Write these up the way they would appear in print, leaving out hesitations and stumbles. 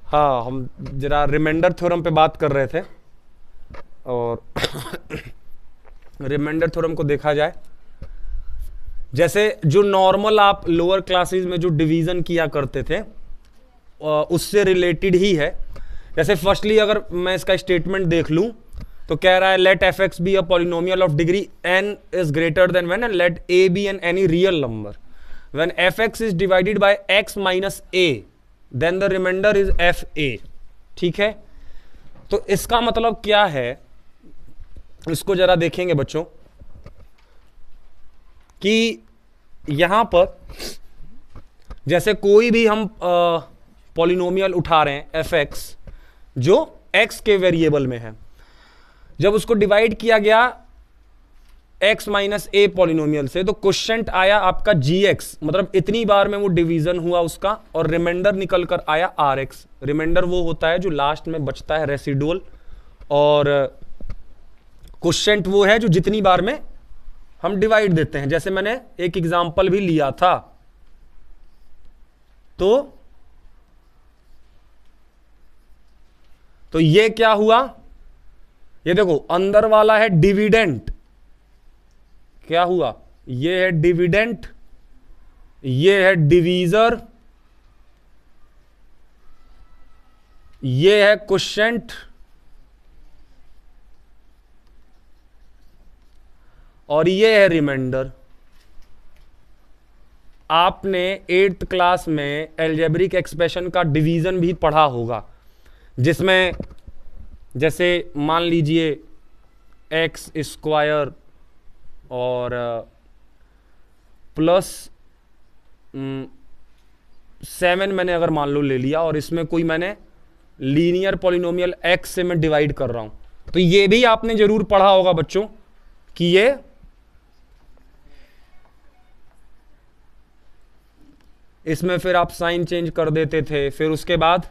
हाँ, हम जरा रिमाइंडर थ्योरम पे बात कर रहे थे और रिमाइंडर थ्योरम को देखा जाए, जैसे जो नॉर्मल आप लोअर क्लासेस में जो डिवीजन किया करते थे उससे रिलेटेड ही है। जैसे फर्स्टली अगर मैं इसका स्टेटमेंट देख लूं तो कह रहा है let f x be a polynomial of degree n is greater than one and let a be n any real number when f x is divided by x minus a then the remainder is f a. ठीक है, तो इसका मतलब क्या है, इसको जरा देखेंगे बच्चों कि यहां पर जैसे कोई भी हम पॉलिनोमियल उठा रहे हैं एफ एक्स जो एक्स के वेरिएबल में है, जब उसको डिवाइड किया गया x माइनस ए पॉलिनोमियल से तो क्वोशिएंट आया आपका gx, मतलब इतनी बार में वो डिवीजन हुआ उसका और रिमाइंडर निकल कर आया rx। रिमाइंडर वो होता है जो लास्ट में बचता है रेसिडुअल, और क्वोशिएंट वो है जो जितनी बार में हम डिवाइड देते हैं। जैसे मैंने एक एग्जांपल भी लिया था, तो ये क्या हुआ, ये देखो अंदर वाला है डिविडेंट, क्या हुआ, ये है डिविडेंट, ये है डिवीजर, ये है क्वोशिएंट और ये है रिमाइंडर। आपने 8th क्लास में अलजेब्रिक एक्सप्रेशन का डिवीजन भी पढ़ा होगा, जिसमें जैसे मान लीजिए एक्स स्क्वायर और प्लस 7 मैंने अगर मान लो ले लिया और इसमें कोई मैंने लीनियर पॉलिनोमियल एक्स से मैं डिवाइड कर रहा हूं, तो ये भी आपने जरूर पढ़ा होगा बच्चों कि ये इसमें फिर आप साइन चेंज कर देते थे, फिर उसके बाद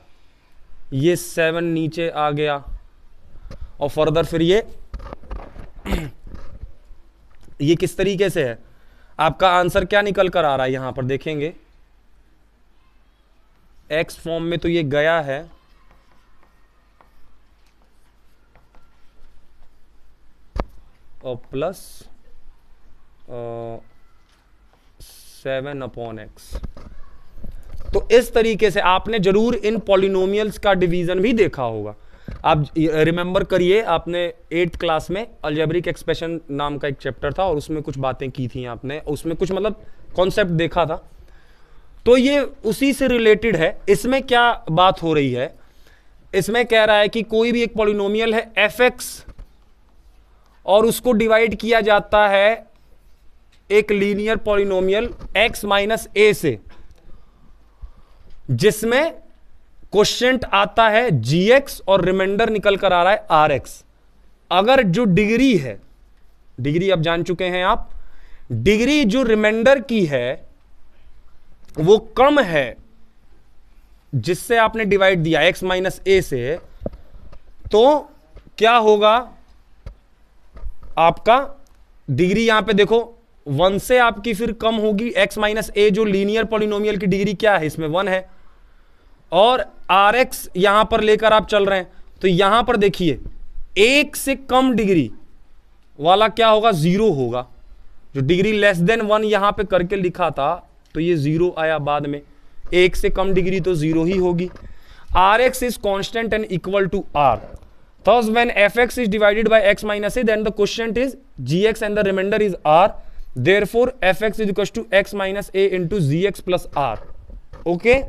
ये 7 नीचे आ गया और फर्दर फिर ये किस तरीके से है, आपका आंसर क्या निकल कर आ रहा है यहां पर देखेंगे, एक्स फॉर्म में तो ये गया है और प्लस 7/x। तो इस तरीके से आपने जरूर इन पॉलिनोमियल्स का डिवीजन भी देखा होगा। आप रिमेंबर करिए, आपने 8th क्लास में अलजेब्रिक एक्सप्रेशन नाम का एक चैप्टर था और उसमें कुछ बातें की थी आपने, उसमें कुछ मतलब कॉन्सेप्ट देखा था, तो ये उसी से रिलेटेड है। इसमें क्या बात हो रही है, इसमें कह रहा है कि कोई भी एक पॉलिनोमियल है एफ एक्स और उसको डिवाइड किया जाता है एक लीनियर पॉलिनोमियल x माइनस ए से, जिसमें क्वोशिएंट आता है gx और रिमाइंडर निकल कर आ रहा है rx। अगर जो डिग्री है, डिग्री अब जान चुके हैं आप, डिग्री जो रिमाइंडर की है वो कम है जिससे आपने डिवाइड दिया x माइनस ए से, तो क्या होगा, आपका डिग्री यहां पे देखो 1 से आपकी फिर कम होगी। x माइनस ए जो लीनियर पॉलिनोमियल की डिग्री क्या है, इसमें 1 है, और rx यहां पर लेकर आप चल रहे हैं, तो यहां पर देखिए 1 से कम डिग्री वाला क्या होगा, 0 होगा। जो डिग्री लेस देन 1 यहां पे करके लिखा था तो ये 0 आया बाद में, 1 से कम डिग्री तो 0 ही होगी। rx is constant and equal to r, thus when fx is divided by x minus a then the quotient is gx and the remainder is r, therefore fx is equal to x minus a into gx plus r। Okay,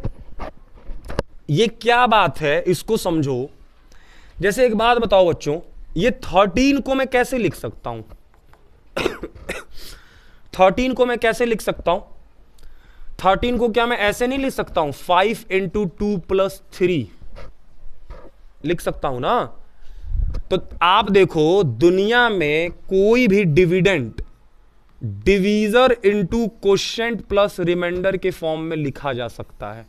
ये क्या बात है इसको समझो। जैसे एक बात बताओ बच्चों, ये 13 को मैं कैसे लिख सकता हूं 13 को मैं कैसे लिख सकता हूं, 13 को क्या मैं ऐसे नहीं लिख सकता हूं, 5 into 2 plus 3 लिख सकता हूं ना। तो आप देखो दुनिया में कोई भी dividend divisor into quotient plus remainder के फॉर्म में लिखा जा सकता है।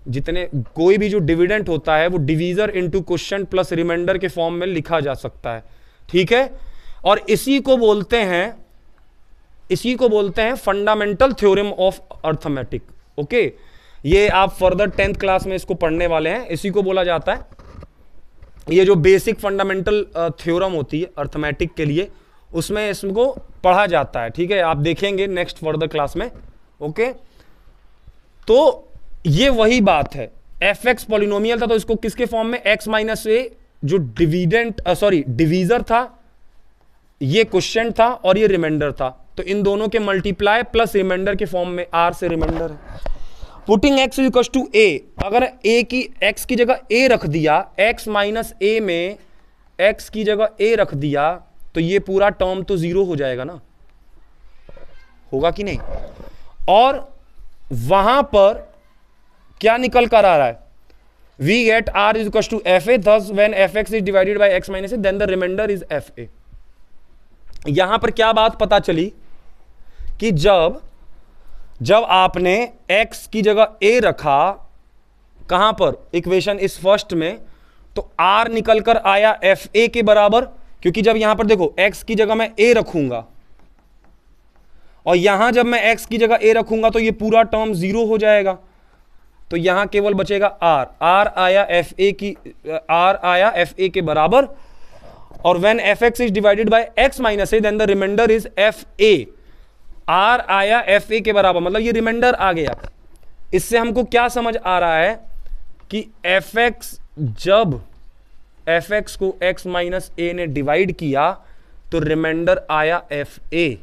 जितने कोई भी जो डिविडेंट होता है वो divisor into quotient plus remainder के फॉर्म में लिखा जा सकता है, ठीक है। और इसी को बोलते हैं fundamental theorem of arithmetic. Okay, ये आप फर्दर 10th क्लास में इसको पढ़ने वाले हैं। इसी को बोला जाता है, ये जो बेसिक फंडामेंटल थ्योरम होती है अर्थमेटिक के लिए, उसमें इसको पढ़ा जाता है। ठीक है, आप देखेंगे नेक्स्ट फर्दर क्लास में। ओके, तो ये वही बात है, एफ एक्स पॉलिनोमियल था तो इसको किसके फॉर्म में, एक्स माइनस ए जो डिवीजर था, ये क्वेश्चन था और ये रिमाइंडर था, तो इन दोनों के मल्टीप्लाई प्लस रिमाइंडर के फॉर्म में, आर से रिमाइंडर है। पुटिंग एक्स इक्वल टू ए, अगर ए की एक्स की जगह ए रख दिया, एक्स माइनस ए में एक्स की जगह ए रख दिया, तो ये पूरा टर्म तो जीरो हो जाएगा ना, होगा कि नहीं। और वहां पर क्या निकल कर आ रहा है, we get r is equal to f a, thus when f x is divided by x minus a then the remainder is f a. यहां पर क्या बात पता चली कि जब आपने x की जगह a रखा, कहां पर, इक्वेशन इस फर्स्ट में, तो r निकल कर आया एफ ए के बराबर, क्योंकि जब यहां पर देखो x की जगह मैं a रखूंगा और यहां जब मैं x की जगह a रखूंगा तो ये पूरा टर्म जीरो हो जाएगा, तो यहां केवल बचेगा r आया एफ ए के बराबर, और when f x is divided by x minus a then the remainder is f a. R आया एफ ए के बराबर, मतलब ये रिमाइंडर आ गया। इससे हमको क्या समझ आ रहा है कि एफ एक्स, जब एफ एक्स को एक्स माइनस ए ने डिवाइड किया तो रिमाइंडर आया एफ ए,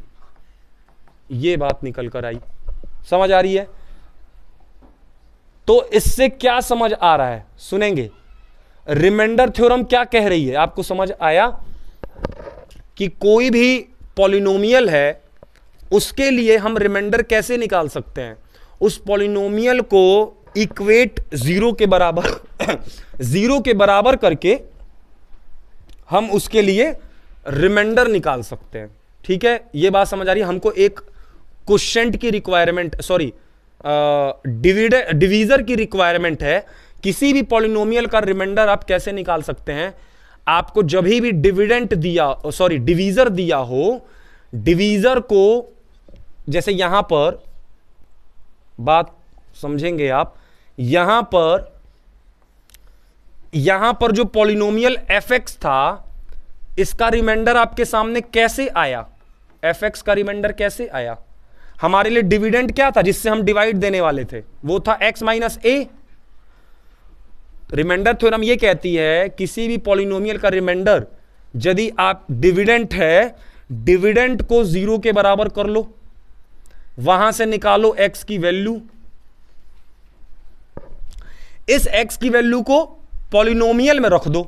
ये बात निकल कर आई। समझ आ रही है। तो इससे क्या समझ आ रहा है, सुनेंगे। रिमाइंडर थ्योरम क्या कह रही है, आपको समझ आया कि कोई भी पॉलिनोमियल है उसके लिए हम रिमाइंडर कैसे निकाल सकते हैं। उस पॉलिनोमियल को इक्वेट जीरो के बराबर करके हम उसके लिए रिमाइंडर निकाल सकते हैं। ठीक है, ये बात समझ आ रही है। हमको एक क्वोशिएंट की रिक्वायरमेंट, डिवीजर की रिक्वायरमेंट है। किसी भी पॉलिनोमियल का रिमाइंडर आप कैसे निकाल सकते हैं, आपको जब भी डिवीजर दिया हो, डिवीजर को, जैसे यहां पर बात समझेंगे आप, यहां पर जो पॉलिनोमियल एफ एक्स था, इसका रिमाइंडर आपके सामने कैसे आया, एफ एक्स का रिमाइंडर कैसे आया। हमारे लिए डिविडेंड क्या था जिससे हम डिवाइड देने वाले थे, वो था एक्स माइनस ए। रिमाइंडर थ्योरम ये कहती है किसी भी पॉलिनोमियल का रिमाइंडर, यदि आप डिविडेंड है, डिविडेंड को जीरो के बराबर कर लो, वहां से निकालो एक्स की वैल्यू, इस एक्स की वैल्यू को पॉलिनोमियल में रख दो,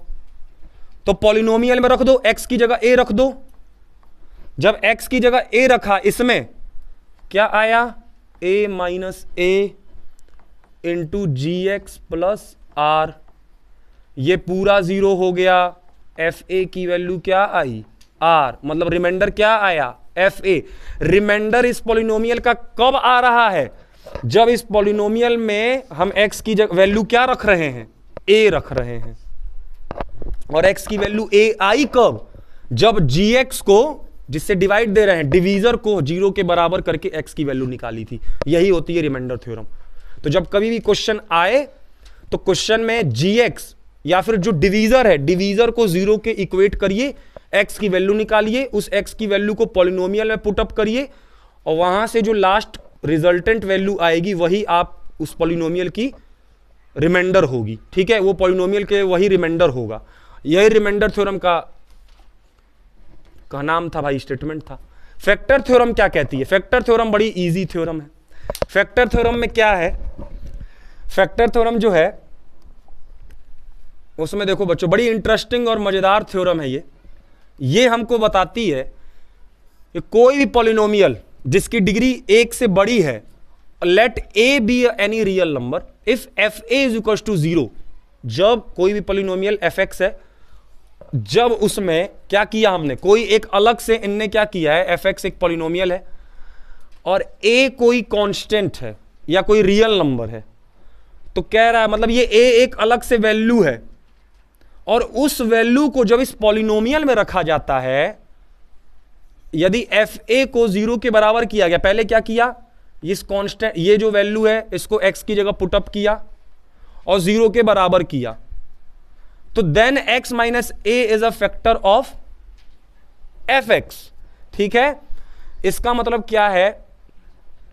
तो पॉलिनोमियल में रख दो, एक्स की जगह ए रख दो। जब एक्स की जगह ए रखा, इसमें क्या आया, a minus a into g x plus r, ये पूरा जीरो हो गया। एफ ए की वैल्यू क्या आई, आर, मतलब रिमाइंडर क्या आया, एफ ए। रिमाइंडर इस पॉलिनोमियल का कब आ रहा है, जब इस पॉलिनोमियल में हम एक्स की वैल्यू क्या रख रहे हैं, ए रख रहे हैं। और एक्स की वैल्यू ए आई कब, जब जी एक्स को, जिससे डिवाइड दे रहे हैं, डिवीजर को जीरो के बराबर करके एक्स की वैल्यू निकाली थी। यही होती है रिमाइंडर थ्योरम। तो जब कभी भी क्वेश्चन आए तो क्वेश्चन में जी एक्स या फिर जो डिवीजर है, डिवीजर को जीरो के इक्वेट करिए, एक्स की वैल्यू निकालिए, उस एक्स की वैल्यू को पॉलिनोमियल में पुटअप करिए, और वहां से जो लास्ट रिजल्टेंट वैल्यू आएगी वही आप उस पॉलिनोमियल की रिमाइंडर होगी। ठीक है, वो पॉलिनोमियल के वही रिमाइंडर होगा। यही रिमाइंडर थ्योरम का नाम था भाई, स्टेटमेंट था। फैक्टर थ्योरम क्या कहती है, फैक्टर थ्योरम बड़ी इजी थ्योरम है। फैक्टर थ्योरम में क्या है, फैक्टर थ्योरम जो है उसमें देखो बच्चों, बड़ी इंटरेस्टिंग और मजेदार थ्योरम है ये हमको बताती है कि कोई भी पॉलिनोमियल जिसकी डिग्री एक से बड़ी है, let a be any real number, if f a is equal to zero, जब कोई भी पॉलिनोमियल एफ एक्स है, जब उसमें क्या किया हमने, कोई एक अलग से इनने क्या किया है, एफ एक्स एक पॉलिनोमियल है और ए कोई कांस्टेंट है या कोई रियल नंबर है, तो कह रहा है मतलब ये ए एक अलग से वैल्यू है, और उस वैल्यू को जब इस पॉलिनोमियल में रखा जाता है, यदि एफ ए को जीरो के बराबर किया गया, पहले क्या किया, इस कांस्टेंट, ये जो वैल्यू है इसको x की जगह पुटअप किया और 0 के बराबर किया, तो then x minus a is a factor of fx। ठीक है, इसका मतलब क्या है,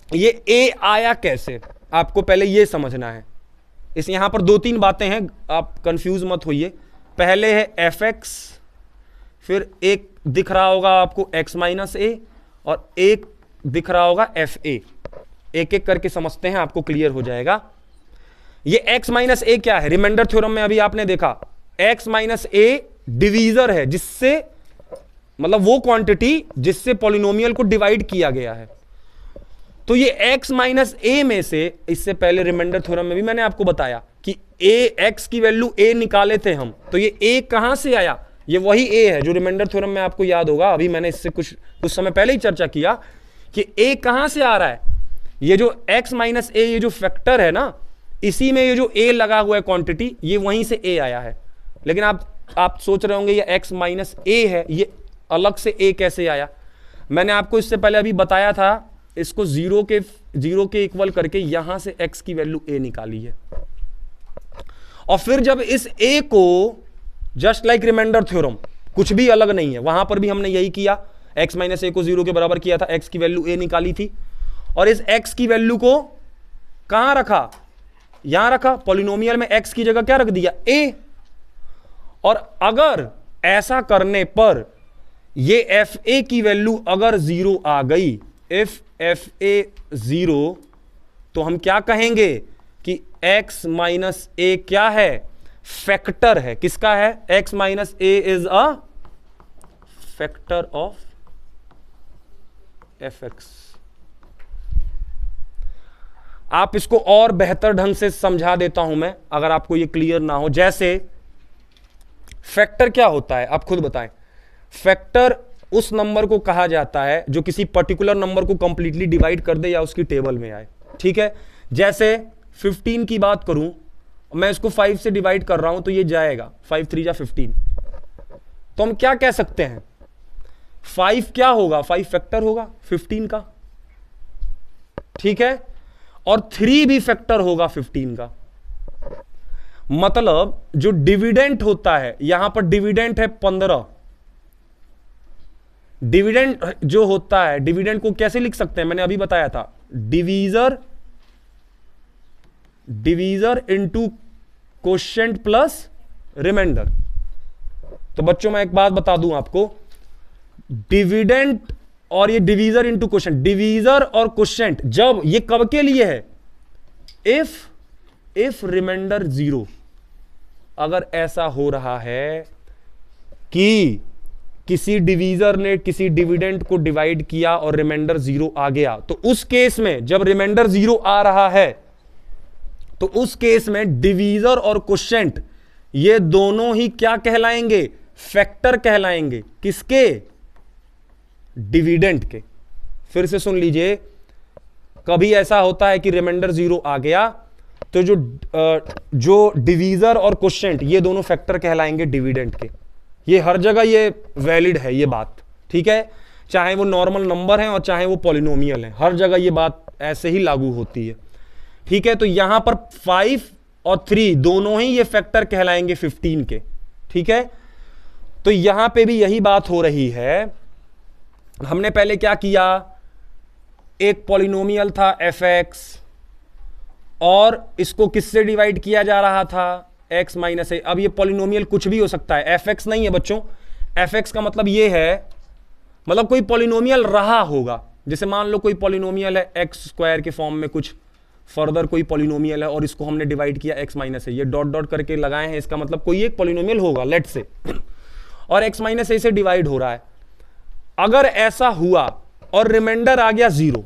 ये a आया कैसे, आपको पहले ये समझना है। इस यहां पर 2-3 बातें हैं, आप कंफ्यूज मत होइए। पहले है fx, फिर एक दिख रहा होगा आपको x माइनस ए, और एक दिख रहा होगा fa। एक एक करके समझते हैं, आपको क्लियर हो जाएगा। ये x माइनस ए क्या है, रिमाइंडर थ्योरम में अभी आपने देखा x माइनस ए डिवीजर है, जिससे मतलब वो क्वांटिटी जिससे पॉलिनोमियल को डिवाइड किया गया है। तो ये x माइनस ए में से, इससे पहले रिमाइंडर थ्योरम में भी मैंने आपको बताया कि x की वैल्यू a निकाले थे हम, तो ये a कहां से आया, ये वही a है जो रिमाइंडर थ्योरम में आपको याद होगा, अभी मैंने इससे कुछ समय पहले ही चर्चा किया कि a कहां से आ रहा है। ये जो x माइनस ए, ये जो फैक्टर है ना, इसी में ये जो a लगा हुआ है क्वांटिटी, ये वहीं से a आया है। लेकिन आप सोच रहे होंगे ये x माइनस ए है, ये अलग से a कैसे आया। मैंने आपको इससे पहले अभी बताया था, इसको 0 के इक्वल करके यहां से x की वैल्यू a निकाली है, और फिर जब इस a को जस्ट लाइक रिमाइंडर थ्योरम, कुछ भी अलग नहीं है, वहां पर भी हमने यही किया, x माइनस ए को 0 के बराबर किया था, x की वैल्यू a निकाली थी, और इस x की वैल्यू को कहां रखा, यहां रखा, पॉलिनोमियल में x की जगह क्या रख दिया, a। और अगर ऐसा करने पर ये fa की वैल्यू अगर 0 आ गई, इफ fa 0, तो हम क्या कहेंगे कि x माइनस ए क्या है, फैक्टर है। किसका है, x minus a is a factor of fx। आप इसको और बेहतर ढंग से समझा देता हूं मैं, अगर आपको ये क्लियर ना हो। जैसे फैक्टर क्या होता है, आप खुद बताएं। फैक्टर उस नंबर को कहा जाता है जो किसी पर्टिकुलर नंबर को कंप्लीटली डिवाइड कर दे या उसकी टेबल में आए। ठीक है, जैसे 15 की बात करूं, मैं इसको 5 से डिवाइड कर रहा हूं, तो ये जाएगा 5 3 जा 15। तो हम क्या कह सकते हैं, 5 क्या होगा, 5 फैक्टर होगा 15 का। ठीक है, और 3 भी फैक्टर होगा 15 का। मतलब जो डिविडेंट होता है, यहां पर डिविडेंट है 15। डिविडेंट जो होता है, डिविडेंट को कैसे लिख सकते हैं, मैंने अभी बताया था, divisor into quotient plus remainder. तो बच्चों मैं एक बात बता दूं आपको, डिविडेंट और ये डिवीजर इनटू कोशेंट, डिवीजर और कोशेंट जब ये कब के लिए है, इफ रिमाइंडर 0। अगर ऐसा हो रहा है कि किसी डिवीजर ने किसी डिविडेंट को डिवाइड किया और रिमाइंडर 0 आ गया, तो उस केस में जब रिमाइंडर 0 आ रहा है, तो उस केस में डिवीजर और कोशेंट ये दोनों ही क्या कहलाएंगे, फैक्टर कहलाएंगे। किसके, डिविडेंट के। फिर से सुन लीजिए, कभी ऐसा होता है कि रिमाइंडर 0 आ गया, तो जो डिवीजर और कोशेंट ये दोनों फैक्टर कहलाएंगे डिविडेंट के। ये हर जगह ये वैलिड है ये बात। ठीक है, चाहे वो नॉर्मल नंबर है और चाहे वो पॉलिनोमियल है, हर जगह ये बात ऐसे ही लागू होती है। ठीक है, तो यहां पर 5 और 3 दोनों ही ये फैक्टर कहलाएंगे 15 के। ठीक है, तो यहां पे भी यही बात हो रही है। हमने पहले क्या किया, एक पॉलिनोमियल था fx, और इसको किससे डिवाइड किया जा रहा था, x माइनस ए। अब ये पॉलिनोमियल कुछ भी हो सकता है, fx नहीं है बच्चों। fx का मतलब ये है, मतलब कोई पॉलिनोमियल रहा होगा। जैसे मान लो कोई पॉलिनोमियल है x स्क्वायर के फॉर्म में, कुछ फर्दर कोई पॉलिनोमियल है और इसको हमने डिवाइड किया x माइनस ए, ये डॉट डॉट करके लगाए हैं, इसका मतलब कोई एक पॉलिनोमियल होगा लेट से, और x माइनस ए से डिवाइड हो रहा है। अगर ऐसा हुआ और रिमाइंडर आ गया 0,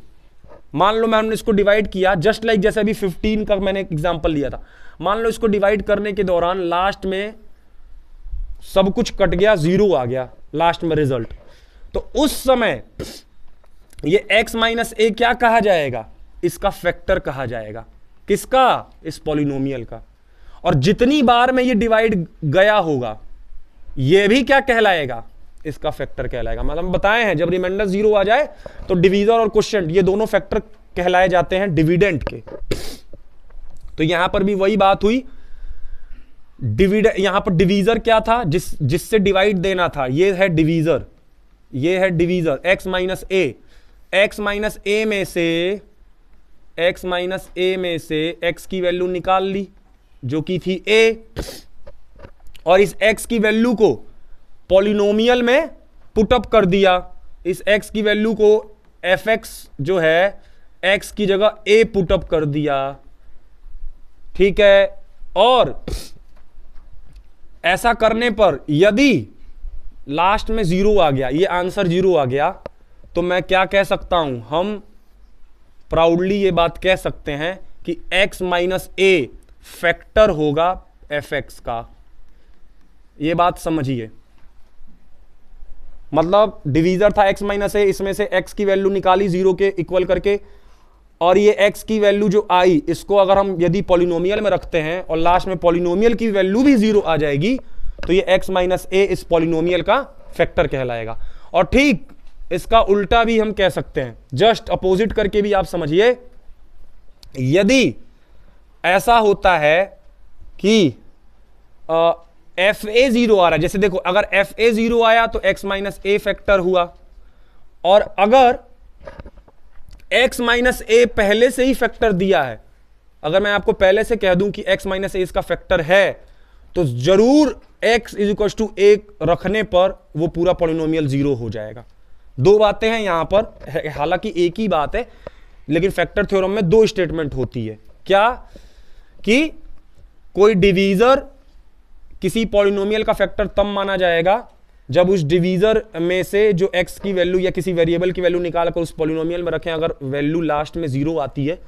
मान लो हमने इसको डिवाइड किया, जस्ट लाइक जैसे अभी 15 का मैंने एग्जांपल लिया था। मान लो इसको डिवाइड करने के दौरान लास्ट में सब कुछ कट गया, 0 आ गया लास्ट में रिजल्ट, तो उस समय ये x माइनस ए क्या कहा जाएगा, इसका फैक्टर कहा जाएगा। किसका, इस पॉलिनोमियल का। और जितनी बार में ये डिवाइड गया होगा, ये भी क्या कहलाएगा, इसका फैक्टर कहलाएगा। मतलब बताए हैं, जब रिमाइंडर 0 आ जाए तो डिवीजर और कोशेंट ये दोनों फैक्टर कहलाए जाते हैं डिविडेंड के। तो यहां पर भी वही बात हुई, डिविडेंड, यहां पर डिवीजर क्या था, जिससे डिवाइड देना था, ये है डिवीजर, ये है डिवीजर x माइनस ए। x माइनस ए में से x की वैल्यू निकाल ली जो कि थी a, और इस x की वैल्यू को पॉलिनोमियल में पुटअप कर दिया। इस x की वैल्यू को fx जो है x की जगह a पुटअप कर दिया, ठीक है। और ऐसा करने पर यदि लास्ट में 0 आ गया, ये आंसर 0 आ गया, तो मैं क्या कह सकता हूं, हम प्राउडली ये बात कह सकते हैं कि x माइनस ए फैक्टर होगा fx का। ये बात समझिए, मतलब डिवीजर था x माइनस ए, इसमें से x की वैल्यू निकाली 0 के इक्वल करके, और ये x की वैल्यू जो आई, इसको अगर हम यदि पॉलिनोमियल में रखते हैं और लास्ट में पॉलिनोमियल की वैल्यू भी 0 आ जाएगी, तो ये x माइनस ए इस पॉलिनोमियल का फैक्टर कहलाएगा। और ठीक इसका उल्टा भी हम कह सकते हैं, जस्ट अपोजिट करके भी आप समझिए। यदि ऐसा होता है कि fa 0 आ रहा है, जैसे देखो अगर fa 0 आया तो x माइनस ए फैक्टर हुआ, और अगर x माइनस ए पहले से ही फैक्टर दिया है, अगर मैं आपको पहले से कह दूं कि x माइनस ए इसका फैक्टर है, तो जरूर x इज इक्वल टू 1 रखने पर वो पूरा पॉलिनोमियल 0 हो जाएगा। दो बातें हैं यहां पर, हालांकि एक ही बात है, लेकिन फैक्टर थ्योरम में दो स्टेटमेंट होती है। क्या कि कोई डिवीजर किसी पॉलिनोमियल का फैक्टर तब माना जाएगा जब उस डिवीजर में से जो x की वैल्यू या किसी वेरिएबल की वैल्यू निकालकर उस पॉलिनोमियल में रखें, अगर वैल्यू लास्ट में 0 आती है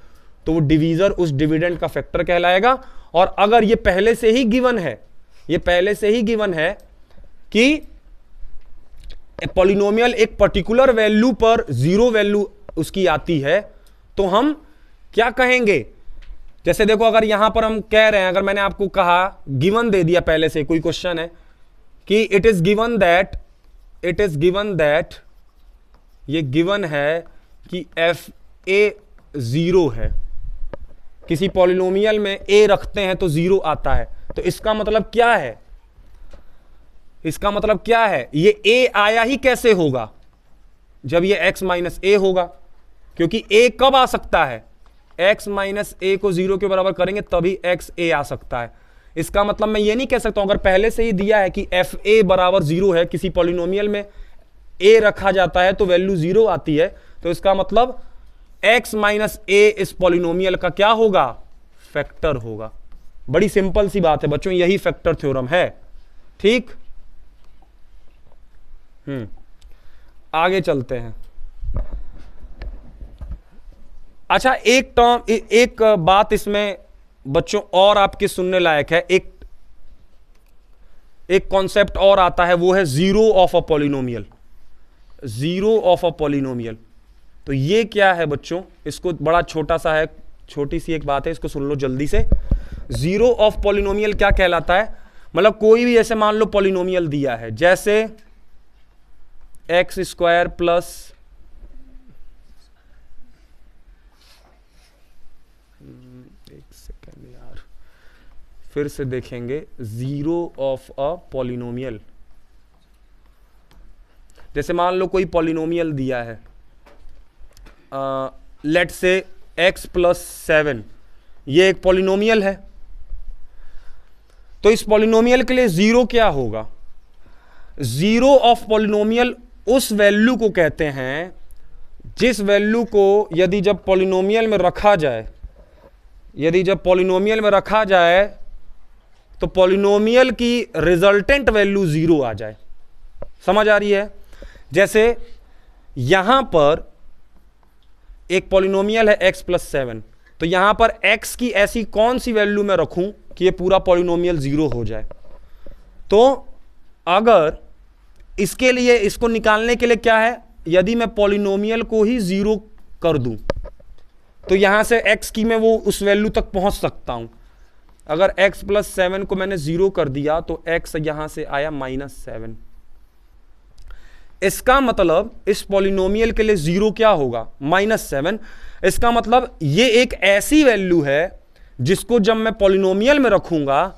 तो वो डिवीजर उस डिविडेंड का फैक्टर कहलाएगा। और अगर ये पहले से ही गिवन है, ये पहले से ही गिवन है कि पॉलिनोमियल एक पर्टिकुलर वैल्यू पर 0 वैल्यू उसकी आती है, तो हम क्या कहेंगे, जैसे देखो अगर यहां पर हम कह रहे हैं, अगर मैंने आपको कहा गिवन दे दिया पहले से, कोई क्वेश्चन है कि इट इज गिवन दैट, ये गिवन है कि fa 0 है, किसी पॉलिनोमियल में a रखते हैं तो 0 आता है, तो इसका मतलब क्या है, इसका मतलब क्या है, ये a आया ही कैसे होगा, जब ये x माइनस ए होगा, क्योंकि a कब आ सकता है, x माइनस ए को 0 के बराबर करेंगे तभी x a आ सकता है। इसका मतलब मैं ये नहीं कह सकता हूं, अगर पहले से ही दिया है कि fa बराबर 0 है, किसी पॉलिनोमियल में a रखा जाता है तो वैल्यू 0 आती है, तो इसका मतलब x माइनस ए इस पॉलिनोमियल का क्या होगा, फैक्टर होगा। बड़ी सिंपल सी बात है बच्चों, यही फैक्टर थ्योरम है, ठीक। आगे चलते हैं। अच्छा, एक बात इसमें बच्चों और आपके सुनने लायक है, एक कॉन्सेप्ट और आता है, वो है zero of a polynomial. Zero of a polynomial, तो ये क्या है बच्चों, इसको बड़ा छोटा सा है, छोटी सी एक बात है, इसको सुन लो जल्दी से। जीरो ऑफ पॉलिनोमियल क्या कहलाता है, मतलब कोई भी ऐसे मान लो पॉलिनोमियल दिया है, जैसे एक्स स्क्वायर प्लस एक सेकेंड यार, फिर से देखेंगे, जीरो ऑफ अ पॉलिनोमियल, जैसे मान लो कोई पॉलिनोमियल दिया है, लेट से x प्लस 7, ये एक पॉलिनोमियल है, तो इस पॉलिनोमियल के लिए जीरो क्या होगा, जीरो ऑफ पॉलिनोमियल उस वैल्यू को कहते हैं जिस वैल्यू को यदि जब पॉलिनोमियल में रखा जाए, यदि जब पॉलिनोमियल में रखा जाए तो पॉलिनोमियल की रिजल्टेंट वैल्यू 0 आ जाए। समझ आ रही है? जैसे यहां पर एक पॉलिनोमियल है x प्लस 7, तो यहां पर x की ऐसी कौन सी वैल्यू मैं रखूं कि ये पूरा पॉलिनोमियल 0 हो जाए। तो अगर इसके लिए, इसको निकालने के लिए क्या है, यदि मैं पॉलिनोमियल को ही 0 कर दूं तो यहां से x की मैं वो उस वैल्यू तक पहुंच सकता हूं। अगर x प्लस 7 को मैंने 0 कर दिया तो x यहां से आया -7। इसका मतलब इस पॉलिनोमियल के लिए 0 क्या होगा, -7। इसका मतलब ये एक ऐसी वैल्यू है जिसको जब मैं पॉलिनोमियल में रखूंगा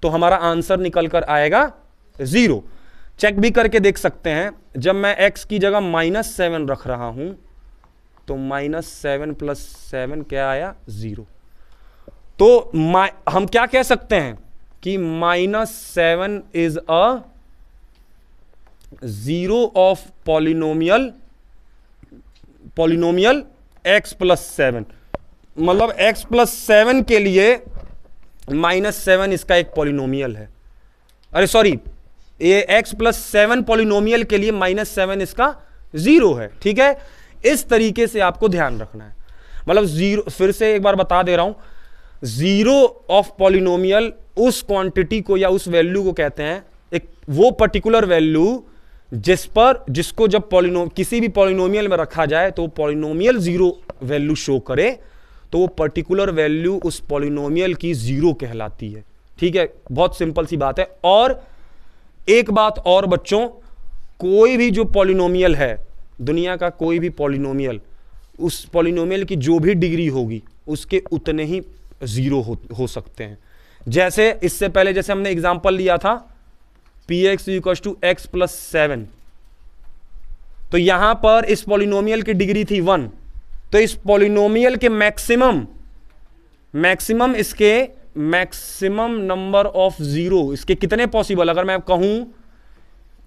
तो हमारा आंसर निकल कर आएगा 0। चेक भी करके देख सकते हैं, जब मैं x की जगह -7 रख रहा हूं तो -7 + 7 क्या आया, 0। तो हम क्या कह सकते हैं कि -7 is a 0 of polynomial x + 7। मतलब x + 7 के लिए -7 इसका एक पॉलिनोमियल है। अरे सॉरी, ये x + 7 पॉलिनोमियल के लिए -7 इसका 0 है। ठीक है, इस तरीके से आपको ध्यान रखना है। मतलब 0, फिर से एक बार बता दे रहा हूं, 0 ऑफ पॉलिनोमियल उस क्वांटिटी को या उस वैल्यू को कहते हैं, एक वो पर्टिकुलर वैल्यू जिसको जब किसी भी पॉलिनोमियल में रखा जाए तो पॉलिनोमियल 0 वैल्यू शो करे तो वो पर्टिकुलर वैल्यू उस पॉलिनोमियल की 0 कहलाती है। ठीक है, बहुत सिंपल सी बात है। और एक बात और बच्चों, कोई भी जो पॉलिनोमियल है, दुनिया का कोई भी पॉलिनोमियल, उस पॉलिनोमियल की जो भी डिग्री होगी उसके उतने ही 0 हो सकते हैं। जैसे इससे पहले जैसे हमने एग्जांपल लिया था px = x + 7, तो यहां पर इस पॉलिनोमियल की डिग्री थी 1, तो इस पॉलिनोमियल के मैक्सिमम नंबर ऑफ 0 इसके कितने पॉसिबल, अगर मैं कहूं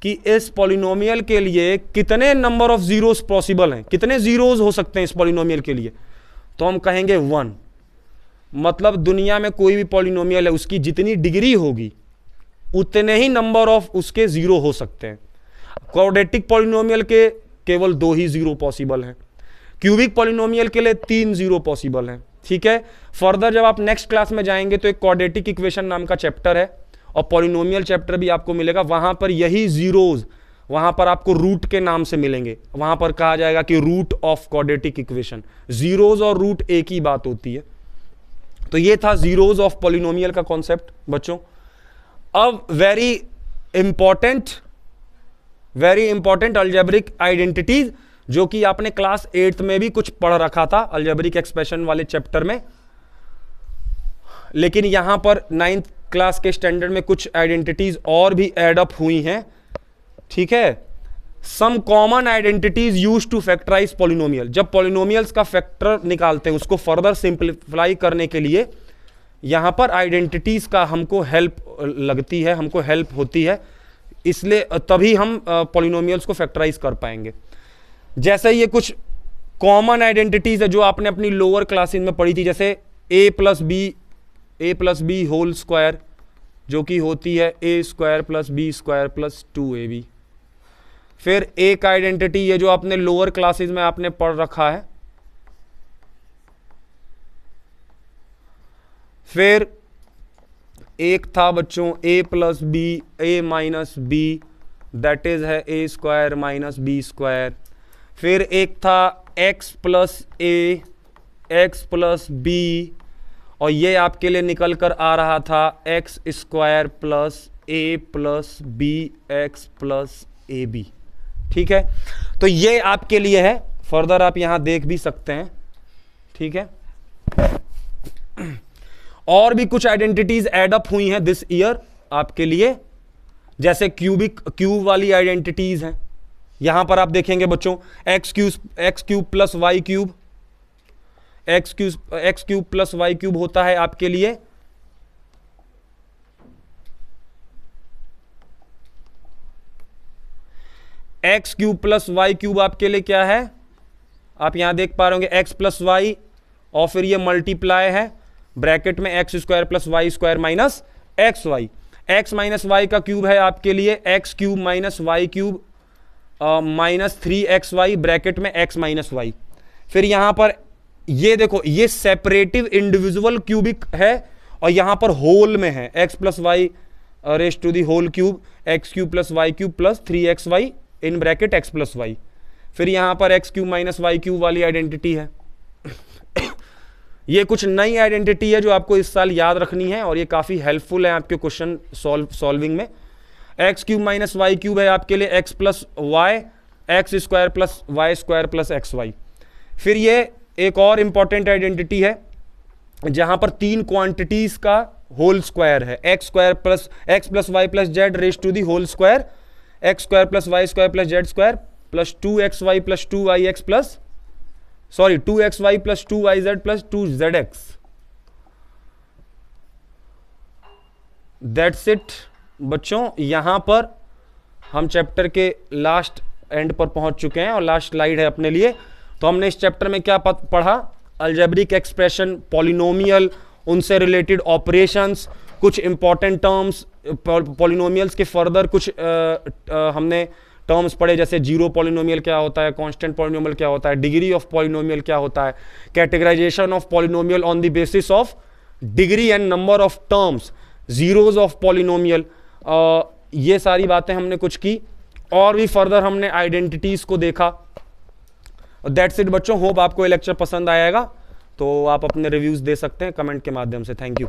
कि इस पॉलिनोमियल के लिए कितने नंबर ऑफ जीरोस पॉसिबल हैं, कितने जीरोस हो सकते हैं इस पॉलिनोमियल के लिए, तो हम कहेंगे 1। मतलब दुनिया में कोई भी पॉलिनोमियल है, उसकी जितनी डिग्री होगी उतने ही नंबर ऑफ उसके 0 हो सकते हैं। क्वाड्रेटिक पॉलिनोमियल के केवल 2 ही 0 पॉसिबल हैं, क्यूबिक पॉलिनोमियल के लिए 3 0 पॉसिबल हैं। ठीक है, फर्दर जब आप नेक्स्ट क्लास में जाएंगे तो एक क्वाड्रेटिक इक्वेशन नाम का चैप्टर है और पॉलिनोमियल चैप्टर भी आपको मिलेगा, वहां पर यही जीरोज वहां पर आपको रूट के नाम से मिलेंगे। वहां पर कहा जाएगा कि root of quadratic equation, zeros और रूट एक ही बात होती है। तो ये था जीरोज ऑफ पॉलिनोमियल का कॉन्सेप्ट बच्चों। अब वेरी इंपॉर्टेंट अलजेब्रिक आइडेंटिटीज, जो कि आपने क्लास 8th में भी कुछ पढ़ रखा था अलजेब्रिक एक्सप्रेशन वाले चैप्टर में, लेकिन यहां पर 9th क्लास के स्टैंडर्ड में कुछ आइडेंटिटीज और भी एड अप हुई हैं। ठीक है, some common identities used to factorise polynomial. जब पॉलिनोमियल्स का फैक्टर निकालते हैं उसको फर्दर सिंपलीफाई करने के लिए यहां पर आइडेंटिटीज का हमको हेल्प लगती है, हमको हेल्प होती है, इसलिए तभी हम पॉलिनोमियल्स को फैक्टराइज कर पाएंगे। जैसे ये कुछ कॉमन आइडेंटिटीज है जो आपने अपनी लोअर क्लासेस में पढ़ी थी, जैसे a + b होल स्क्वायर, जो कि होती है a² + b² + 2ab। फिर एक आइडेंटिटी ये जो आपने लोअर क्लासेस में आपने पढ़ रखा है। फिर एक था बच्चों a + b दैट इज है a² - b²। फिर एक था x + b, और ये आपके लिए निकल कर आ रहा था x² + a + bx + ab। ठीक है, तो ये आपके लिए है, फर्दर आप यहां देख भी सकते हैं। ठीक है, और भी कुछ आइडेंटिटीज एड अप हुई हैं दिस ईयर आपके लिए, जैसे क्यूब वाली आइडेंटिटीज हैं। यहां पर आप देखेंगे बच्चों x³ + y³, x³ + y³ होता है आपके लिए x³ + y³ आपके लिए क्या है, आप यहां देख पा रहे होंगे x + y, और फिर ये मल्टीप्लाई है ब्रैकेट में x² + y² - xy। x - y का क्यूब है आपके लिए x³ - y³ -3xy ब्रैकेट में x - y। फिर यहां पर ये देखो, ये सेपरेटिव इंडिविजुअल क्यूबिक है और यहां पर होल में है x + y raised to the whole cube, x³ + y³ + 3xy in bracket x + y। फिर यहां पर x³ - y³ वाली आइडेंटिटी है। ये कुछ नई आइडेंटिटी है जो आपको इस साल याद रखनी है और ये काफी हेल्पफुल है आपके क्वेश्चन सॉल्विंग में। X cube minus y cube है आपके लिए x plus y, x square plus y square plus x y. फिर ये एक और इंपॉर्टेंट आइडेंटिटी है जहां पर तीन क्वांटिटीज का होल स्क्वायर है, x square plus y plus z raise to the whole square, x square plus y square plus z square plus 2xy plus 2yx plus 2xy plus 2yz plus 2zx। That's it बच्चों, यहां पर हम chapter के last and पर पहुंच चुके हैं और लास्ट स्लाइड है अपने लिए। तो हमने इस चैप्टर में क्या पढ़ा? अलजेब्रिक एक्सप्रेशन, पॉलिनोमियल, उनसे रिलेटेड ऑपरेशंस, कुछ इंपॉर्टेंट टर्म्स, पॉलिनोमियल्स के फर्दर कुछ हमने टर्म्स पढ़े, जैसे जीरो पॉलिनोमियल क्या होता है, कांस्टेंट पॉलिनोमियल क्या होता है, डिग्री ऑफ पॉलिनोमियल क्या होता है, categorisation of polynomial on the basis of degree and number of terms, zeros of polynomial, ये सारी बातें हमने कुछ की। और भी फर्दर हमने आइडेंटिटीज को देखा। दैट्स इट बच्चों, होप आपको ये लेक्चर पसंद आएगा। तो आप अपने रिव्यूज दे सकते हैं कमेंट के माध्यम से। Thank you.